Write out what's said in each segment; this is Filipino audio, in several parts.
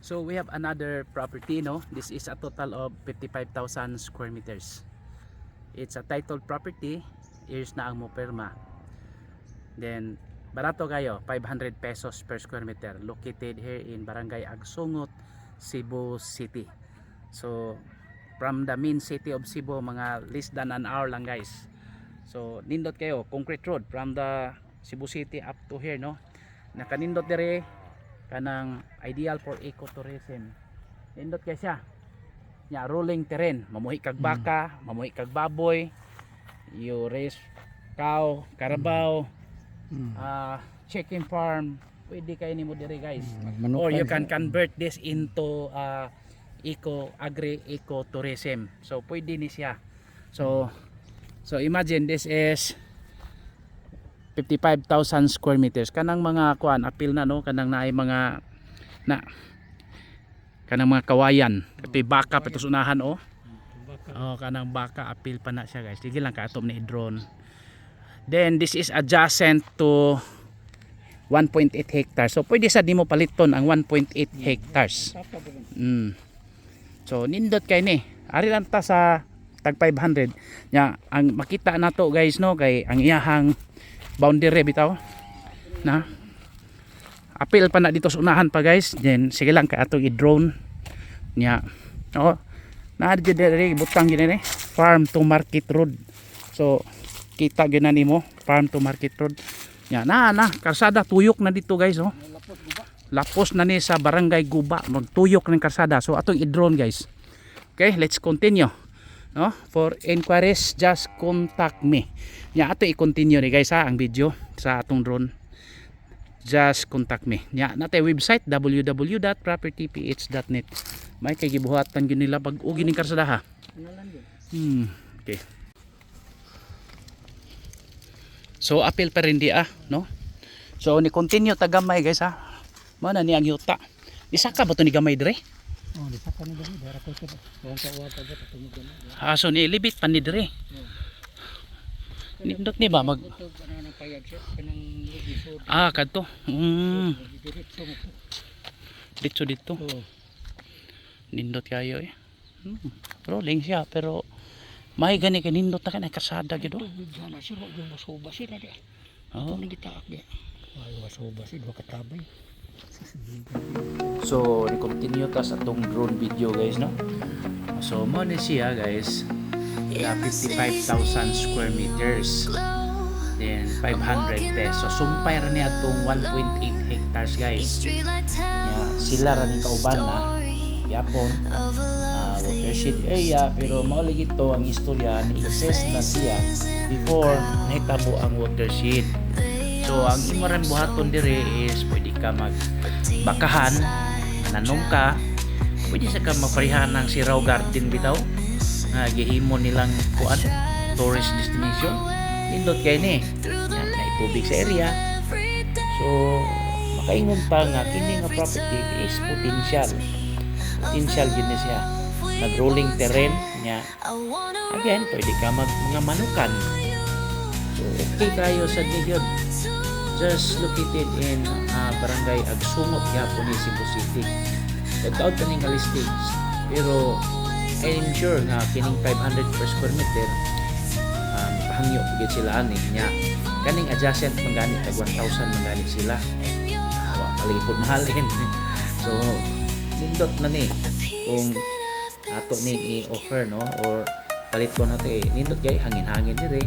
So we have another property, no? This is a total of 55,000 square meters. It's a titled property, years na ang mupirma. Then barato kayo, 500 pesos per square meter, located here in Barangay Agsungot, Cebu City. So from the main city of Cebu, mga less than an hour lang guys. So nindot kayo, concrete road from the Cebu City up to here, no? Nakanindot dire kanang ideal for ecotourism. Nindot kay siya nya, rolling terrain, mamuhi kag baka, mamuhi kag baboy, you raise cow, carabao, chicken farm, pwede kayo nimo dire guys. Or you can convert this into ecotourism. So pwede ni siya. So imagine this is 55,000 square meters. Kanang mga kuan apil na, no, kanang naay mga kanang mga kawayan, ito baka patos unahan, oh. Oh, kanang baka apil pa na siya guys. Sige lang ka atom ni drone. Then this is adjacent to 1.8 hectares. So pwede sa dimo paliton ang 1.8 hectares. So nindot kay ni. Ari lang ta sa tag 500. Nya ang makita nato guys, no, kay ang iyahang boundary bitaw na apil pa na dito sa unahan pa guys. Then sige lang ka atong i-drone nya. Oh, na dire butang gini farm to market road. So kita gyud na nimo farm to market road nya, na karsada tuyok na dito guys, oh. Lapos na ni sa barangay Guba, magtuyok ng karsada. So atong i-drone guys. Okay, let's continue, no? For inquiries just contact me. Nya ato i-continue ni guys ha ang video sa atong drone. Just contact me. Nya natay website www.propertyph.net. May kay gibuhatan gyud nila pag ugi ning karsada ha. Okay. So apil pa rin di no? So ni continue tagamay guys ha. Mao na ni ang yuta. Isaka ba to ni gamay dire? Oh, isaka ni gamay dara ko sa. Wong ka wa pa ba tumugon. So ni libit pa ni dire. Nindot ni ba mag kadto. Dito. Nindot kayo eh. Rolling siya pero may gani kay nindot na kanay kasada gyud. Sana sila yung masuba sila di. Oh, ni gitaak di. Ay masuba sila katabay. so ni continue ta sa tong drone video guys, no? So mo ni siya guys. 55,000 square meters, then 500 pesos. Sumpay ra niya itong 1.8 hectares guys. Sila ra ni kauban na yapon watershed area, pero maulig ito ang istorya ni exist na siya before nahitabo ang watershed. So ang imo ran buhaton dire is pwede ka magbakahan, nanom ka, pwede sa ka magparihan ng Siraw Garden bitaw. Gihimo nilang kuan tourist destination. Nindot kay ni yan na itubig sa area. So makaingon pa nga kini nga property is potential yun na siya, nag rolling terrain nya. Again pwede ka mga manukan. So okay kayo sa Digyod, just located in Barangay Agsungot, Yapon, Cebu City. Nagkaot ka ning listings pero I'm sure nga kining 500 per square meter makahangyo pagid sila ani nya. Kaning adjacent mangani tag 1,000 mangani sila. Kalipod mahalin. So nindot na ni kung ato ni i-offer, no, or palit ko nato nindot kay hangin-hangin dire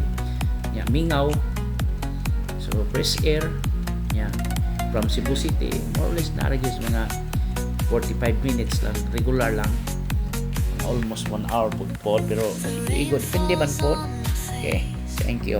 nya, mingaw. So fresh air nya from Cebu City more or less na regis mga 45 minutes lang, regular lang. Almost 1 hour po pero igo depende man po. Okay, thank you.